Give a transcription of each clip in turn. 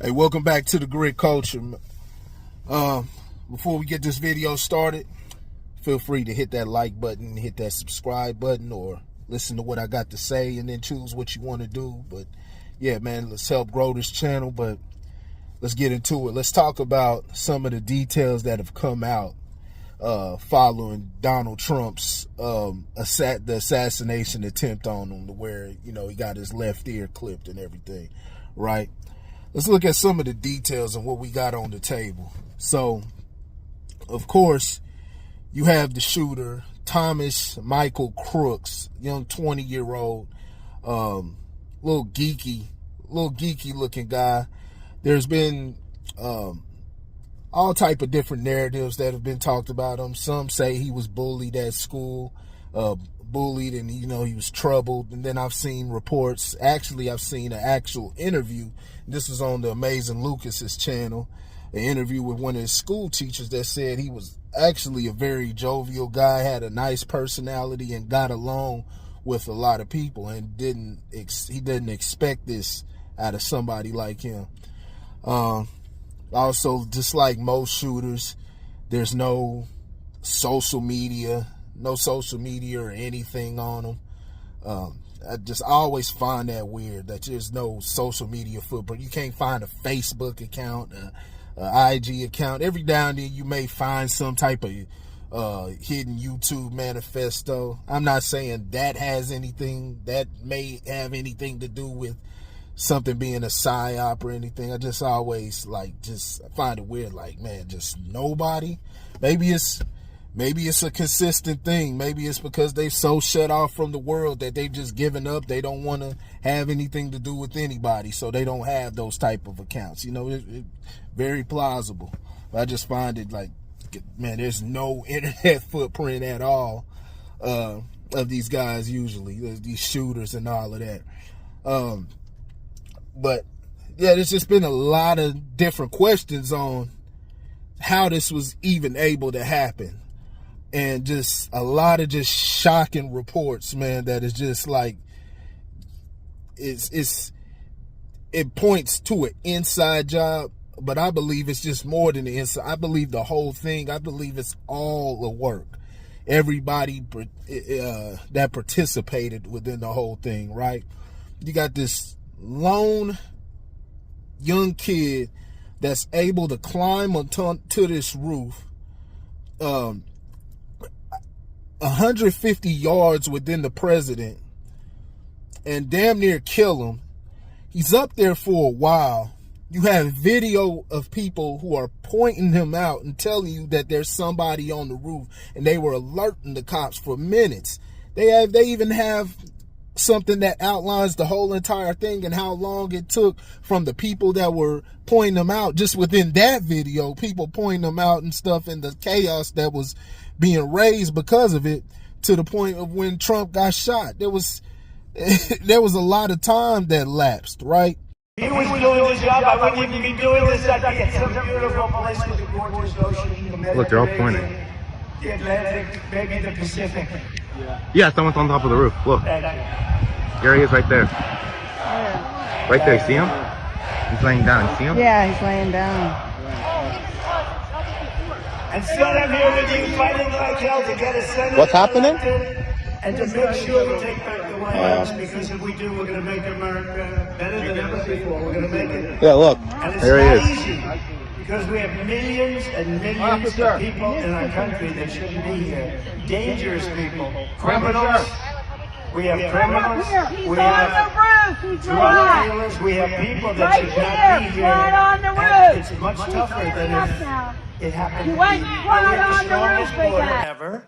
Hey, welcome back to the Grid Culture. Before we get this video started, feel free to hit that like button, hit that subscribe button, or listen to what I got to say and then choose what you want to do. But yeah, man, let's help grow this channel. But let's get into it. Let's talk about some of the details that have come out following Donald Trump's the assassination attempt on him, to where, you know, he got his left ear clipped and everything, right? Let's look at some of the details and what we got on the table. So, of course, you have the shooter, Thomas Michael Crooks, young 20-year-old, little geeky looking guy. There's been all type of different narratives that have been talked about him. Some say he was bullied at school, bullied, and, you know, he was troubled. And then I've seen reports. Actually, I've seen an actual interview. This was on the Amazing Lucas's channel, an interview with one of his school teachers that said he was actually a very jovial guy, had a nice personality, and got along with a lot of people, and he didn't expect this out of somebody like him. Also, just like most shooters, there's no social media or anything on them. I always find that weird, that there's no social media footprint. You can't find a Facebook account, a IG account. Every now and then you may find some type of hidden YouTube manifesto. I'm not saying that may have anything to do with something being a psyop or anything. I just always find it weird, like, man, just nobody. Maybe it's a consistent thing. Maybe it's because they've so shut off from the world that they've just given up. They don't want to have anything to do with anybody, so they don't have those type of accounts. You know, it very plausible. But I just find it like, man, there's no internet footprint at all of these guys usually, these shooters and all of that. But yeah, there's just been a lot of different questions on how this was even able to happen. And just a lot of just shocking reports, man, that is just like, it points to an inside job, but I believe it's just more than the inside. I believe the whole thing, I believe it's all the work. Everybody that participated within the whole thing, right? You got this lone young kid that's able to climb onto this roof, 150 yards within the president, and damn near kill him. He's up there for a while. You have video of people who are pointing him out and telling you that there's somebody on the roof, and they were alerting the cops for minutes. They even have something that outlines the whole entire thing and how long it took from the people that were pointing them out, just within that video, people pointing them out and stuff, and the chaos that was being raised because of it, to the point of when Trump got shot. There was a lot of time that lapsed, right? If he was doing his job, I wouldn't even be doing this. I'd be at some beautiful place with a gorgeous ocean. Look, they're all pointing. The Atlantic, maybe the Pacific. Yeah, someone's on top of the roof. Look. There he is right there. Right there, see him? He's laying down. See him? Yeah, he's laying down. And still I'm here with you fighting like hell to get a Senate What's happening? and to make sure we take back the White House, because if we do, we're going to make America better than ever before. We're going to make it. Yeah, look. And it's There he not is. easy, because we have millions and millions of people in our country that shouldn't be here. Dangerous people, criminals. We have criminals. We have drug dealers. We have people that should not be here. And it's much tougher than if it happened. We have the strongest border ever.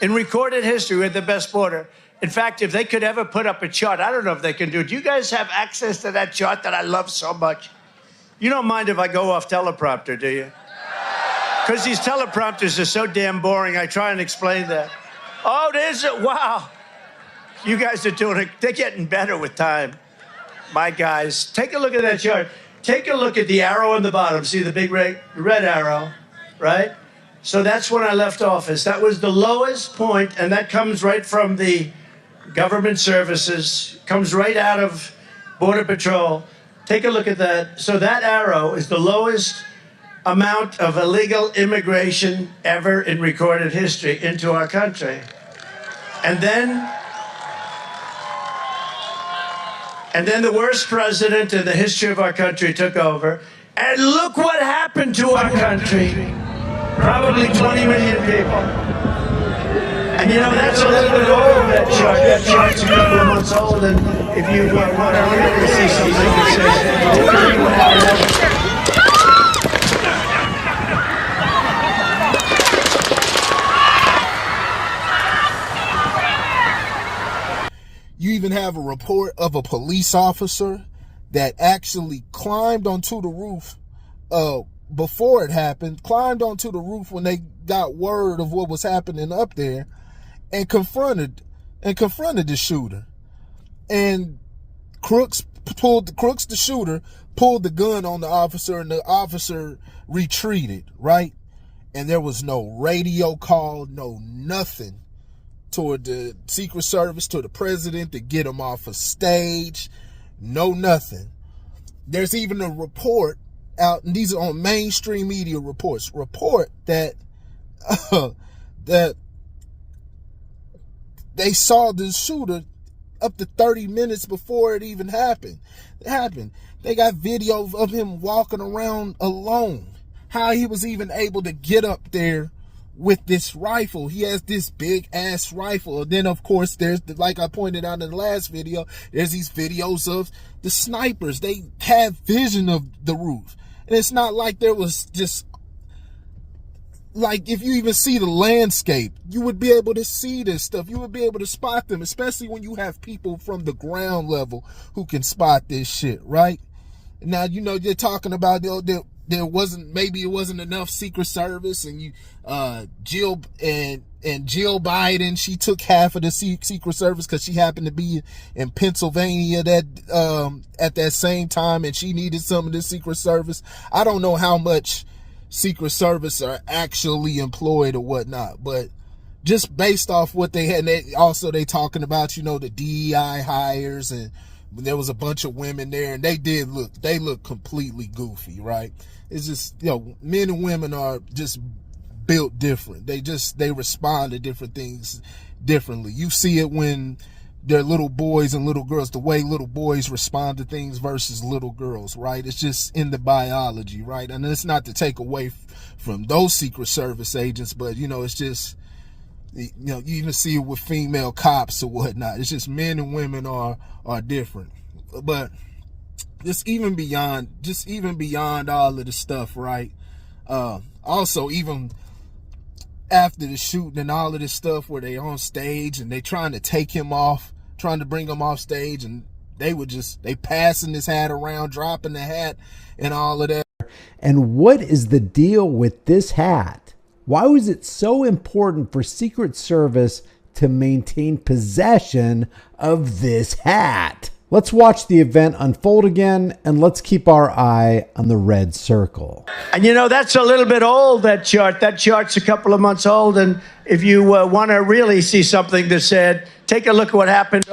In recorded history, we had the best border. In fact, if they could ever put up a chart, I don't know if they can do it. Do you guys have access to that chart that I love so much? You don't mind if I go off teleprompter, do you? Because these teleprompters are so damn boring, I try and explain that. Oh, there's it. Wow. You guys are doing it. They're getting better with time. My guys, take a look at that chart. Take a look at the arrow on the bottom. See the big red arrow, right? So that's when I left office. That was the lowest point, and that comes right from the government services, comes right out of Border Patrol. Take a look at that. So that arrow is the lowest amount of illegal immigration ever in recorded history into our country. And then the worst president in the history of our country took over. And look what happened to our country. Probably 20 million people. And you know, that's a little bit old, that chart. That chart's a couple of months old. And if you want to really see something that says, you even have a report of a police officer that actually climbed onto the roof before it happened, climbed onto the roof when they got word of what was happening up there, and confronted the shooter. And the shooter pulled the gun on the officer, and the officer retreated, right? And there was no radio call, no nothing toward the Secret Service, to the president to get him off a stage. No nothing. There's even a report out, and these are on mainstream media reports, that that they saw the shooter up to 30 minutes before it even happened. They got video of him walking around alone. How he was even able to get up there with this rifle. He has this big ass rifle. And then of course there's, like I pointed out in the last video, there's these videos of the snipers. They have vision of the roof. And it's not like there was just, like, if you even see the landscape, you would be able to see this stuff. You would be able to spot them, especially when you have people from the ground level who can spot this shit, right? Now, you know, you're talking about there wasn't, maybe it wasn't enough Secret Service, and Jill Biden, she took half of the Secret Service because she happened to be in Pennsylvania at that same time, and she needed some of the Secret Service. I don't know how much Secret Service are actually employed or whatnot, but just based off what they had, they talking about, you know, the DEI hires, and there was a bunch of women there, and they look completely goofy, right? It's just, you know, men and women are just built different. They respond to different things differently. You see it when they're little boys and little girls, the way little boys respond to things versus little girls, right? It's just in the biology, right? And it's not to take away from those Secret Service agents, but, you know, it's just, you know, you even see it with female cops or whatnot. It's just men and women are different. But just even beyond all of the stuff, right? Also, even after the shooting and all of this stuff where they on stage and they trying to bring him off stage, and they passing his hat around, dropping the hat and all of that. And what is the deal with this hat? Why was it so important for Secret Service to maintain possession of this hat? Let's watch the event unfold again, and let's keep our eye on the red circle. And you know, that's a little bit old, that chart. That chart's a couple of months old. And if you want to really see something that said, take a look at what happened.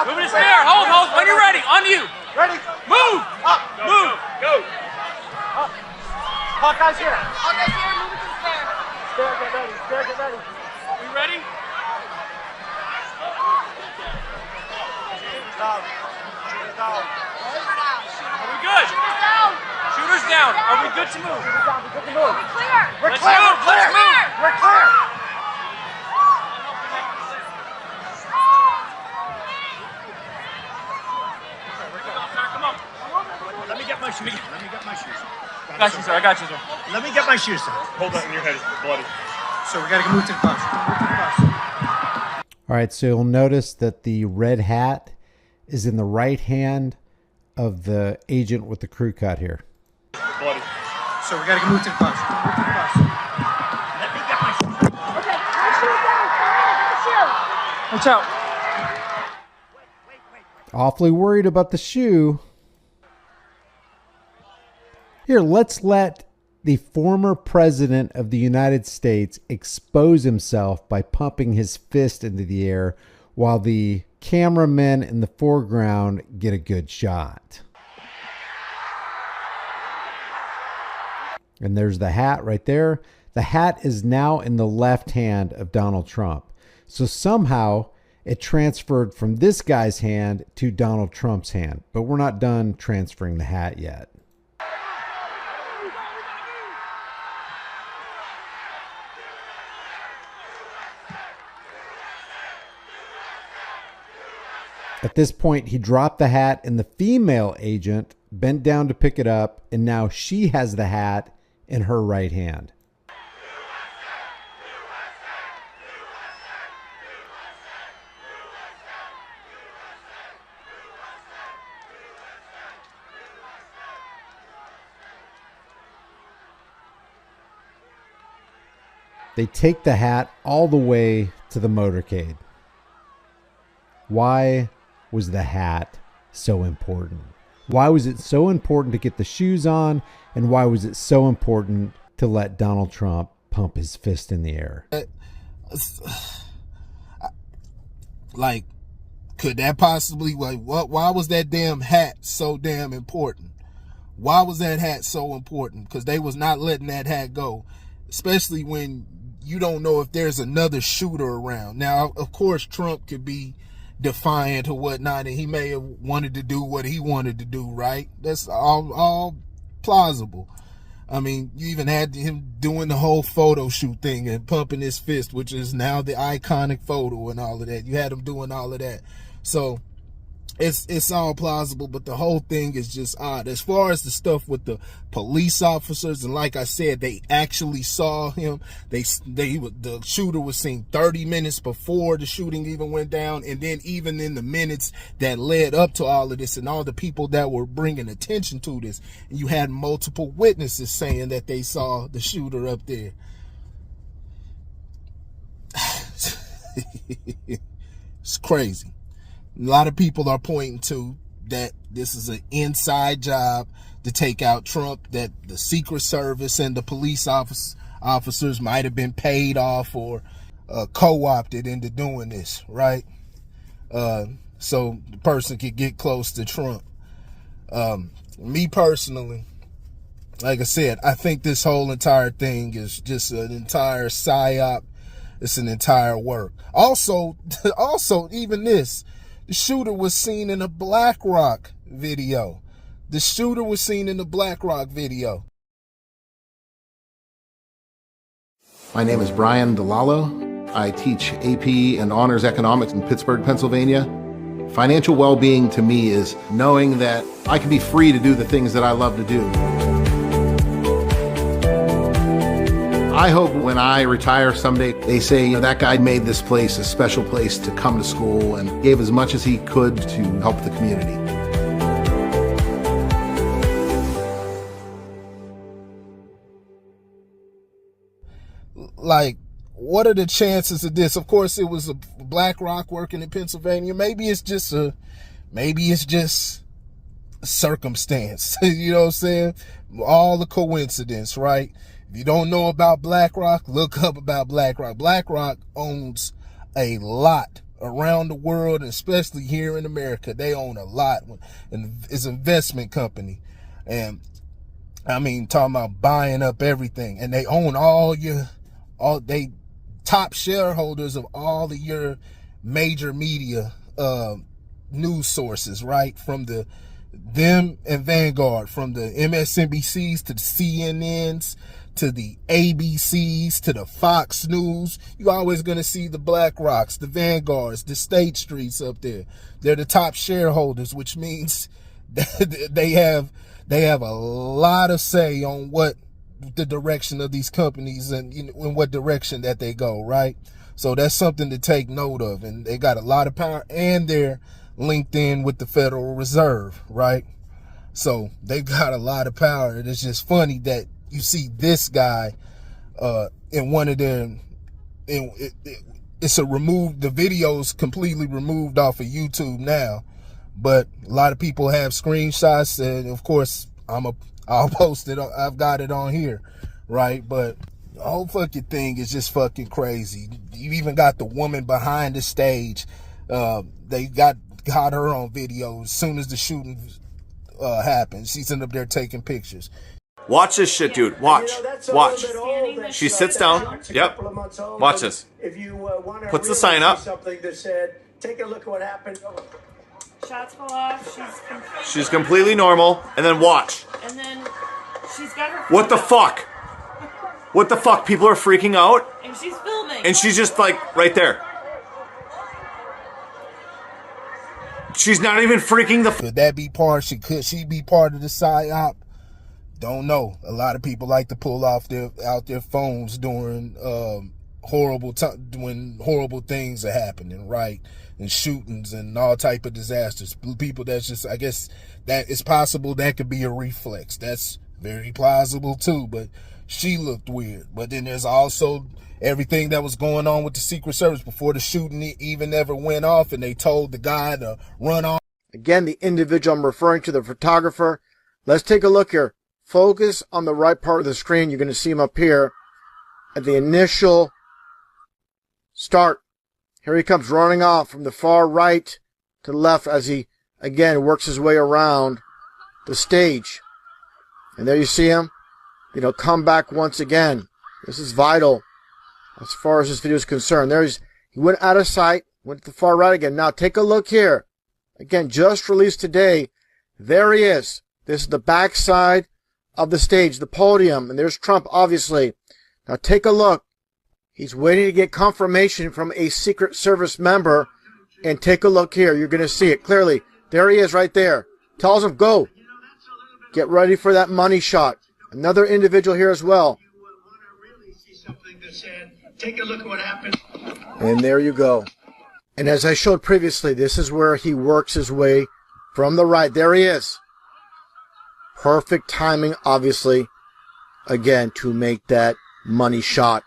Move to spare. Hold. When you're ready. On you. Ready? Move. Up. Move. Go. Up. Hawkeye's here. Hawkeye's here. Move it to the spare. Spare, get ready. Spare, get ready. We ready? Shooters down. Shooters down. Are we good? Shooters down. Shooters down. Are we good to move? Shooters down. We're good to move. We're clear. We're Let's clear. move. We're clear. Let's move. We're clear. Come on. Let me get my shoes. Let me get my shoes. I got you, sir. I got you, sir. Let me get my shoes. Hold that in your head. It's bloody. So we gotta move to the bus. Move to the bus. All right, so you'll notice that the red hat is in the right hand of the agent with the crew cut here. Bloody. Sir, we gotta move to the bus. Move to the bus. Let me get my shoes. Okay, my shoes down. My shoe. Watch out. Awfully worried about the shoe. Here, let's let the former president of the United States expose himself by pumping his fist into the air while the cameramen in the foreground get a good shot. And there's the hat right there. The hat is now in the left hand of Donald Trump. So somehow it transferred from this guy's hand to Donald Trump's hand. But we're not done transferring the hat yet. At this point, he dropped the hat and the female agent bent down to pick it up, and now she has the hat in her right hand. They take the hat all the way to the motorcade. Why was the hat so important? Why was it so important to get the shoes on? And why was it so important to let Donald Trump pump his fist in the air? Like, could that possibly, like, why was that damn hat so damn important? Why was that hat so important? Because they was not letting that hat go, especially when you don't know if there's another shooter around. Now, of course, Trump could be defiant or whatnot, and he may have wanted to do what he wanted to do, right? That's all plausible. I mean, you even had him doing the whole photo shoot thing and pumping his fist, which is now the iconic photo and all of that. You had him doing all of that. So it's all plausible, but the whole thing is just odd. As far as the stuff with the police officers, and like I said, they actually saw him. The shooter was seen 30 minutes before the shooting even went down, and then even in the minutes that led up to all of this, and all the people that were bringing attention to this, and you had multiple witnesses saying that they saw the shooter up there. It's crazy. A lot of people are pointing to that this is an inside job to take out Trump, that the Secret Service and the police officers might have been paid off or co-opted into doing this, right? So the person could get close to Trump. Me personally, like I said, I think this whole entire thing is just an entire psyop. It's an entire work. Also, even this, the shooter was seen in a BlackRock video. The shooter was seen in the BlackRock video. My name is Brian DeLallo. I teach AP and Honors Economics in Pittsburgh, Pennsylvania. Financial well-being to me is knowing that I can be free to do the things that I love to do. I hope when I retire someday, they say, that guy made this place a special place to come to school and gave as much as he could to help the community. Like, what are the chances of this? Of course, it was a BlackRock working in Pennsylvania. Maybe it's just a circumstance. You know what I'm saying? All the coincidence, right? If you don't know about BlackRock, look up about BlackRock. BlackRock owns a lot around the world, and especially here in America. They own a lot, and it's an investment company. And I mean, talking about buying up everything, and they own they top shareholders of all of your major media news sources, right? From them and Vanguard, from the MSNBCs to the CNNs to the ABCs to the Fox News. You're always going to see the BlackRocks, the Vanguards, the State Streets up there. They're the top shareholders, which means they have a lot of say on what the direction of these companies and in what direction that they go, right? So that's something to take note of. And they got a lot of power, and they're linked in with the Federal Reserve, right? So they've got a lot of power. And it's just funny that you see this guy in one of them. It's a removed. The video's completely removed off of YouTube now, but a lot of people have screenshots, and of course I'll post it. I've got it on here, right? But the whole fucking thing is just fucking crazy. You even got the woman behind the stage. They got her on video as soon as the shooting happened. She's up there taking pictures. Watch this shit, dude. Watch. Watch. She sits down. Yep. Watch this. Puts the sign up. Something that said, take a look at what happened. Shots go off. She's completely normal. And then watch. And then she's got her. What the fuck? What the fuck? People are freaking out. And she's filming. And she's just like right there. She's not even freaking the. Could that be part? Could she be part of the psyop? Don't know. A lot of people like to pull off out their phones during when horrible things are happening, right? And shootings and all type of disasters. People that's just, I guess that it's possible that could be a reflex. That's very plausible too. But she looked weird. But then there's also everything that was going on with the Secret Service before the shooting even ever went off, and they told the guy to run off. Again, the individual I'm referring to, the photographer. Let's take a look here. Focus on the right part of the screen. You're going to see him up here at the initial start. Here he comes running off from the far right to the left as he, again, works his way around the stage. And there you see him. Come back once again. This is vital as far as this video is concerned. He went out of sight, went to the far right again. Now take a look here. Again, just released today. There he is. This is the back side of the stage, the podium, and there's Trump, obviously. Now take a look. He's waiting to get confirmation from a Secret Service member, and take a look here. You're going to see it clearly. There he is right there. Tells him, go. Get ready for that money shot. Another individual here as well. Take a look at what happened. And there you go. And as I showed previously, this is where he works his way from the right. There he is. Perfect timing, obviously, again, to make that money shot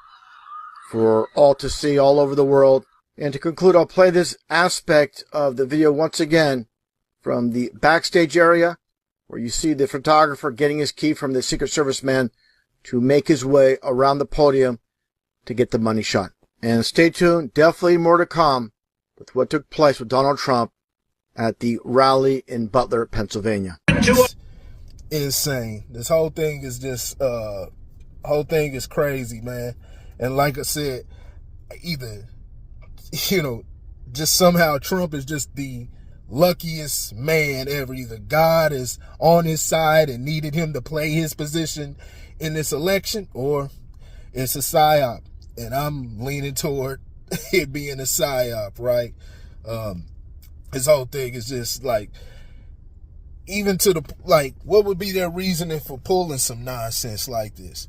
for all to see all over the world. And to conclude, I'll play this aspect of the video once again from the backstage area where you see the photographer getting his key from the Secret Service man to make his way around the podium to get the money shot. And stay tuned, definitely more to come with what took place with Donald Trump at the rally in Butler, Pennsylvania. Insane. This whole thing is just whole thing is crazy, man. And like I said, either just somehow Trump is just the luckiest man ever. Either God is on his side and needed him to play his position in this election, or it's a psyop. And I'm leaning toward it being a psyop, right? This whole thing is just like, even to the, what would be their reasoning for pulling some nonsense like this?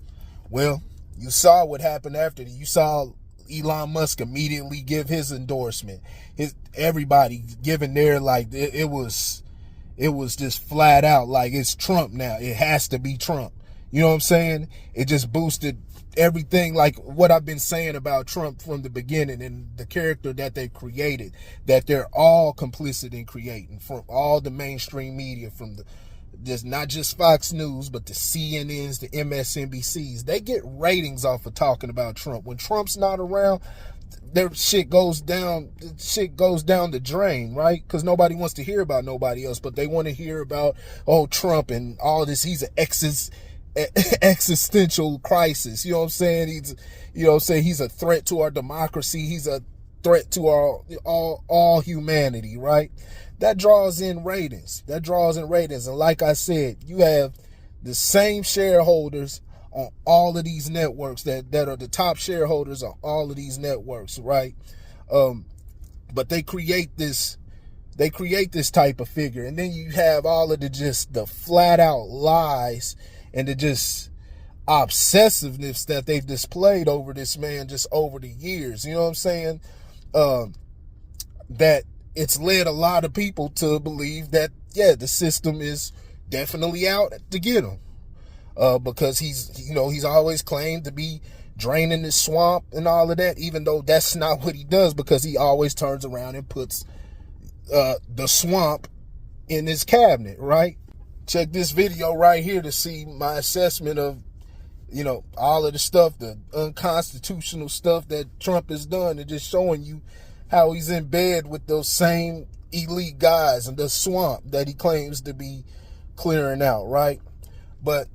Well, you saw what happened after. You saw Elon Musk immediately give his endorsement. Everybody giving their, it was just flat out, it's Trump now. It has to be Trump. You know what I'm saying? It just boosted everything, like what I've been saying about Trump from the beginning and the character that they created, that they're all complicit in creating, from all the mainstream media, from not just Fox News, but the CNNs, the MSNBCs. They get ratings off of talking about Trump. When Trump's not around, their shit goes down the drain, right? Because nobody wants to hear about nobody else, but they want to hear about, Trump and all this. He's an existential crisis. You know what I'm saying? He's a threat to our democracy. He's a threat to all humanity, right? That draws in ratings. And like I said, you have the same shareholders on all of these networks that are the top shareholders on all of these networks, right? But they create this type of figure, and then you have all of the flat out lies and the just obsessiveness that they've displayed over this man just over the years. You know what I'm saying? That it's led a lot of people to believe that, the system is definitely out to get him. because he's always claimed to be draining the swamp and all of that, even though that's not what he does, because he always turns around and puts the swamp in his cabinet, right? Check this video right here to see my assessment of, all of the stuff, the unconstitutional stuff that Trump has done, and just showing you how he's in bed with those same elite guys and the swamp that he claims to be clearing out, right? But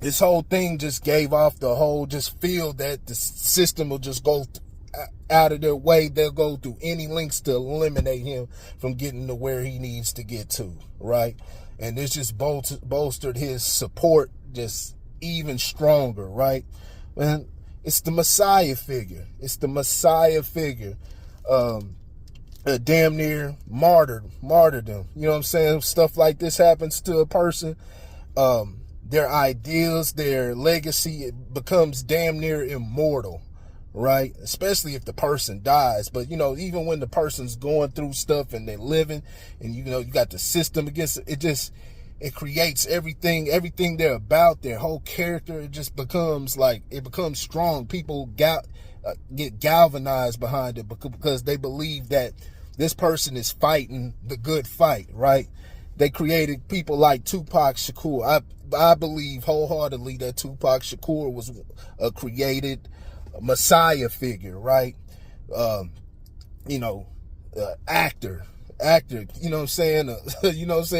this whole thing just gave off the whole just feel that the system will just go out of their way. They'll go through any lengths to eliminate him from getting to where he needs to get to, right? And this just bolstered his support just even stronger, right? And it's the Messiah figure. It's the Messiah figure. A damn near martyrdom. You know what I'm saying? Stuff like this happens to a person. Their ideals, their legacy, it becomes damn near immortal, right? Especially if the person dies. But, even when the person's going through stuff and they're living and, you got the system against it, it creates everything they're about, their whole character. It just becomes strong. People get galvanized behind it because they believe that this person is fighting the good fight, right? They created people like Tupac Shakur. I believe wholeheartedly that Tupac Shakur was a created Messiah figure, right? Actor, you know what I'm saying?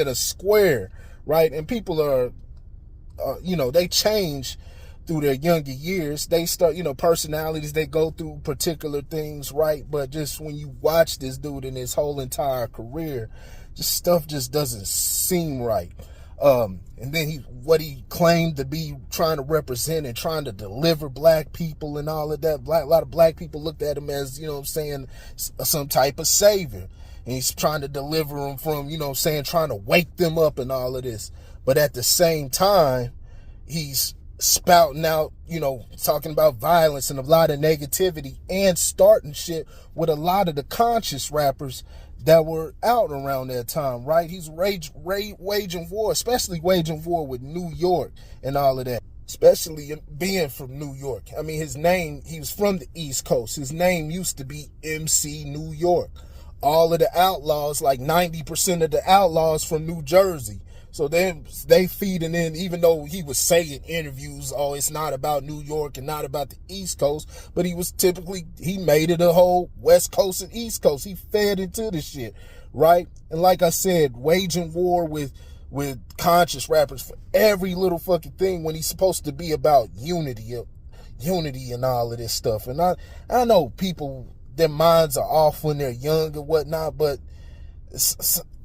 A square, right? And people are, they change through their younger years. They start, personalities, they go through particular things, right? But just when you watch this dude in his whole entire career, stuff just doesn't seem right. And then what he claimed to be trying to represent and trying to deliver black people and all of that. A lot of black people looked at him as, some type of savior. And he's trying to deliver them from, trying to wake them up and all of this. But at the same time, he's spouting out, talking about violence and a lot of negativity and starting shit with a lot of the conscious rappers that were out around that time, right? He's waging war, especially waging war with New York and all of that, especially being from New York. I mean, he was from the East Coast. His name used to be MC New York. All of the outlaws, like 90% of the outlaws from New Jersey. So then they feeding in, even though he was saying in interviews, it's not about New York and not about the East Coast, but he made it a whole West Coast and East Coast. He fed into the shit, right? And like I said, waging war with conscious rappers for every little fucking thing when he's supposed to be about unity and all of this stuff. And I know people, their minds are off when they're young and whatnot, but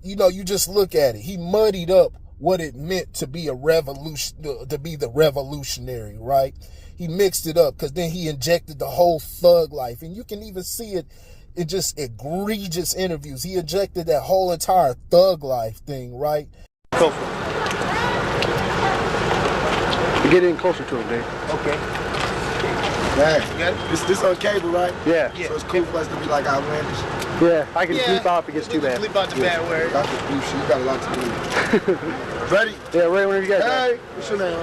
you just look at it. He muddied up what it meant to be a revolution, to be the revolutionary, right? He mixed it up because then he injected the whole thug life. And you can even see it in just egregious interviews. He injected that whole entire thug life thing, right? Go for it. Get in closer to him, Dave. Okay. This on cable, right? Yeah. So it's cool for us to be like outlandish. Yeah, I can bleep out if it gets too bad. Bleep out the bad word. That's the bleep shit. You got a lot to do. Ready? Yeah, ready whenever you guys are. Hey, what's your name?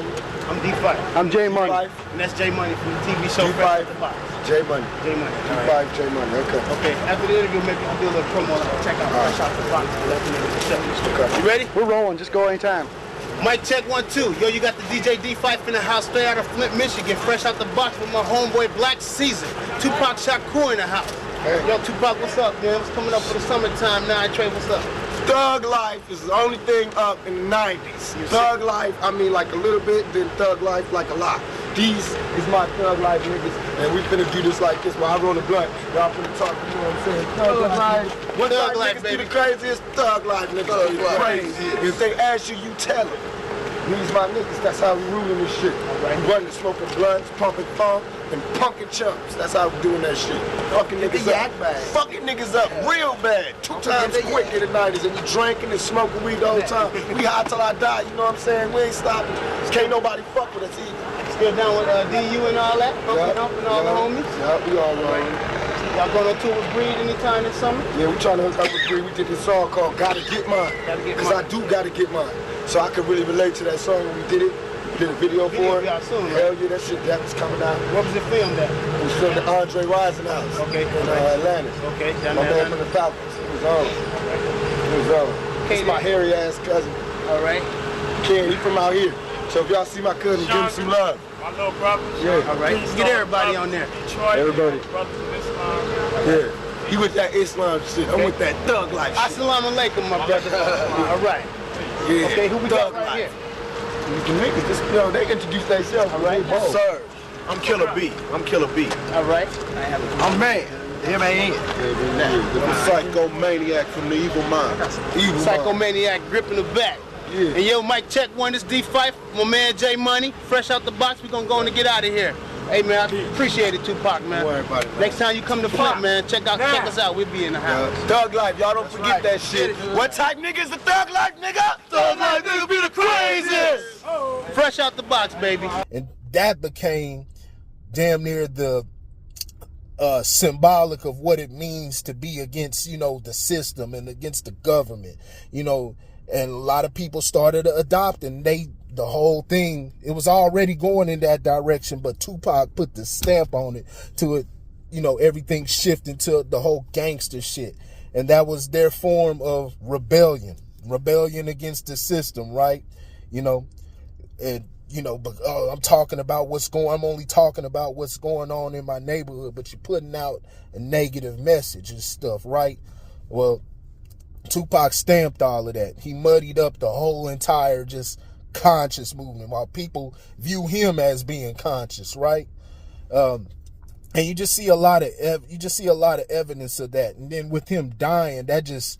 I'm D5. I'm J Money. And that's J Money from the TV show D5. The Box. J Money. J Money. D5, J Money. Okay. Okay. After the interview, maybe we'll do a little promo. Check out Fresh Out the Box. Okay. You ready? We're rolling. Just go anytime. Mic check 1, 2. Yo, you got the DJ D5 in the house, straight out of Flint, Michigan. Fresh out the box with my homeboy Black Caesar. Tupac Shakur in the house. Hey. Yo, Tupac, what's up, man? What's coming up for the summertime now? Trey, what's up? Thug Life is the only thing up in the 90s. Thug Life, I mean like a little bit, then Thug Life like a lot. These is my Thug Life niggas, and we finna do this like this while I roll a blunt. Y'all finna talk, you know what I'm saying? Thug Life. What Thug Life, baby? The craziest Thug Life niggas. Thug crazy. If they ask you, you tell them. These my niggas, that's how we ruling this shit. Right. We running, smoking blunts, pumping funk, and punking chumps. That's how we doing that shit. Fucking niggas up. Fucking niggas up real bad. 2 times quick in the 90s, and we drinking and smoking weed the whole time. We high till I die, you know what I'm saying? We ain't stopping. Can't nobody fuck with us either. Still down with DU and all that? And all the homies? Yeah, we all rolling. Y'all going on tour with Breed anytime this summer? Yeah, we trying to hook up with Breed. We did this song called Gotta Get Mine. Because I do gotta get mine. So I could really relate to that song when we did it. did a video for it. Hell yeah, that shit, that was coming out. What was it filmed at? It was filmed at Andre Rising House. Okay. In Atlanta. Okay. My man from the Falcons. It was on. It was on. It's my hairy ass cousin. All right. Ken, he from out here. So if y'all see my cousin, give him some love. My little brother. Yeah. All right. Get everybody on there. Detroit. Everybody. Brothers of Islam. Yeah. He with that Islam shit. I'm with that thug life shit. Assalamu alaikum, my brother. All right. Yeah. Okay, who we got Thug right life. here? The niggas, just, you know, they introduce themselves. All right. Sir, I'm Killer B. I'm Killer B. All right. I'm man. M-A-N. The psychomaniac from the evil mind. Evil Psychomaniac gripping the back. Yeah. And yo, Mike, check one. This D5. My man J Money. Fresh out the box. We gonna go on and get out of here. Hey man, I appreciate it, Tupac, man. Don't worry about it, man. Next time you come to Flip, man, check us out. We'll be in the house. Thug life, y'all don't forget that shit. What type nigga is the thug life, nigga? Thug life nigga be the craziest. Fresh out the box, baby. And that became damn near the symbolic of what it means to be against, you know, the system and against the government, you know, and a lot of people started adopting. The whole thing, it was already going in that direction, but Tupac put the stamp on it to it, you know, everything shifting to the whole gangster shit. And that was their form of rebellion against the system, right? You know, and, you know, but I'm only talking about what's going on in my neighborhood, but you're putting out a negative message and stuff, right? Well, Tupac stamped all of that. He muddied up the whole entire just conscious movement while people view him as being conscious, right? And you just see a lot of evidence of that. And then with him dying, that just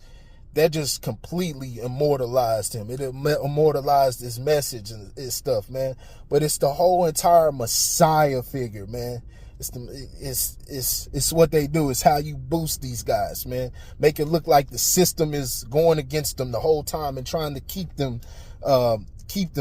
completely immortalized him. It immortalized his message and his stuff, man. But it's the whole entire Messiah figure, man. It's what they do. It's how you boost these guys, man. Make it look like the system is going against them the whole time and trying to keep them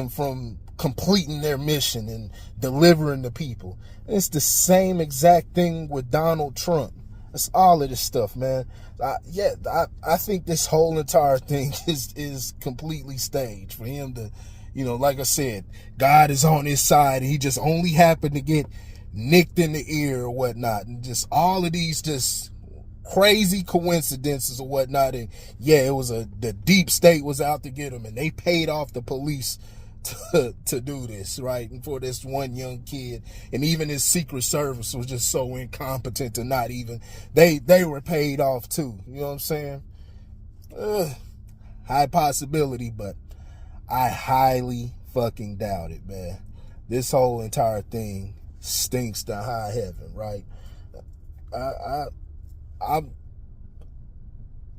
from completing their mission and delivering the people. And it's the same exact thing with Donald Trump. That's all of this stuff, man. I think this whole entire thing is completely staged for him to, you know, like I said, God is on his side and he just only happened to get nicked in the ear or whatnot. And just all of these just crazy coincidences or whatnot. And yeah, it was the deep state was out to get him and they paid off the police to do this, right? And for this one young kid, and even his Secret Service was just so incompetent to not even, they were paid off too. You know what I'm saying? High possibility, but I highly fucking doubt it, man. This whole entire thing stinks to high heaven, right?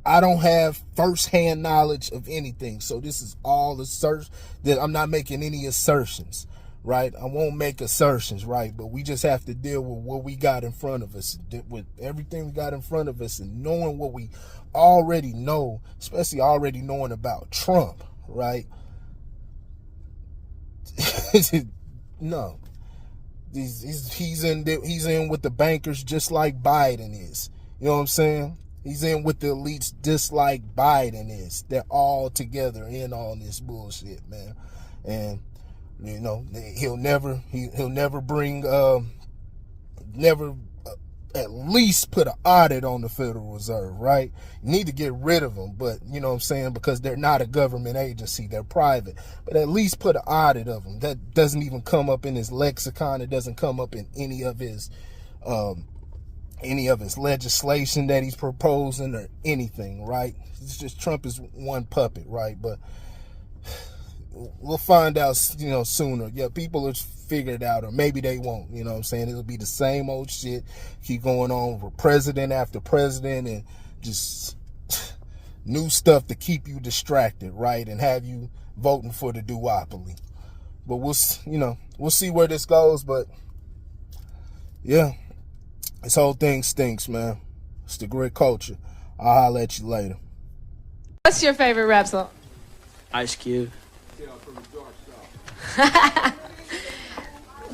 I don't have first-hand knowledge of anything, so this is all assertion. That I'm not making any assertions, right? I won't make assertions, right? But we just have to deal with what we got in front of us, with everything we got in front of us, and knowing what we already know, especially already knowing about Trump, right? No, he's in with the bankers just like Biden is. You know what I'm saying? He's in with the elites just like Biden is. They're all together in all this bullshit, man. And you know, he'll never bring at least put an audit on the Federal Reserve, right? You need to get rid of them, but you know what I'm saying, because they're not a government agency, they're private. But at least put an audit of them. That doesn't even come up in his lexicon. It doesn't come up in any of his legislation that he's proposing or anything, right? It's just Trump is one puppet, right? But we'll find out, you know, sooner. Yeah, people will figure it out, or maybe they won't. You know what I'm saying? It'll be the same old shit, keep going on for president after president, and just new stuff to keep you distracted, right? And have you voting for the duopoly. But we'll see where this goes. But yeah, this whole thing stinks, man. It's the grit culture. I'll holler at you later. What's your favorite rap song? Ice Cube.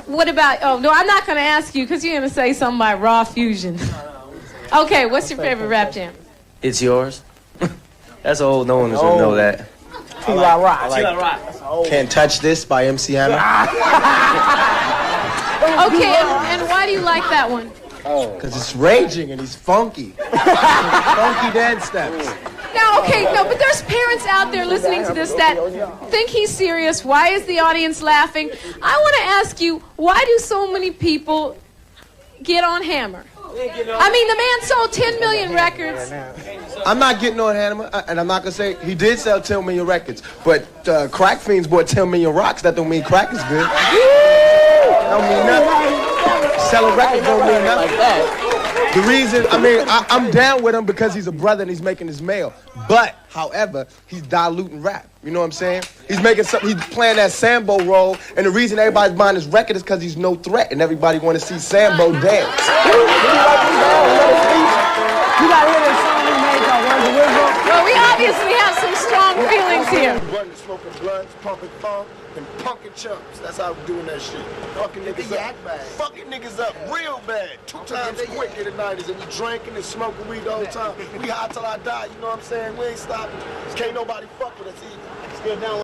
What about, oh, no, I'm not going to ask you because you're going to say something about Raw Fusion. Okay, what's your favorite rap jam? It's yours. That's old. No one is going to know that. T-La Rock. Can't Touch This by MC Hammer. Okay, and why do you like that one? Because it's raging and he's funky. Funky dance steps. Now, okay, no, but there's parents out there listening to this that think he's serious. Why is the audience laughing? I want to ask you, why do so many people get on Hammer? I mean, the man sold 10 million records. I'm not getting on Hammer, and I'm not going to say he did sell 10 million records, but crack fiends bought 10 million rocks. That don't mean crack is good. That don't mean nothing. Selling records don't mean nothing. The reason, I mean, I'm down with him because he's a brother and he's making his mail. But, however, he's diluting rap. You know what I'm saying? He's making something, he's playing that Sambo role, and the reason everybody's buying his record is because he's no threat, and everybody want to see Sambo dance. You gotta hear this song we made called Where's the Whistle? Well, we obviously have some strong feelings here. Smoking blunts, pumping funk, and punking chumps. That's how we're doing that shit. Fucking niggas up. Fucking niggas up real bad. 2 times quick in the 90s, and we drinking and smoking weed the whole time. We high till I die, you know what I'm saying? We ain't stopping. Can't nobody fuck with us either. Still down.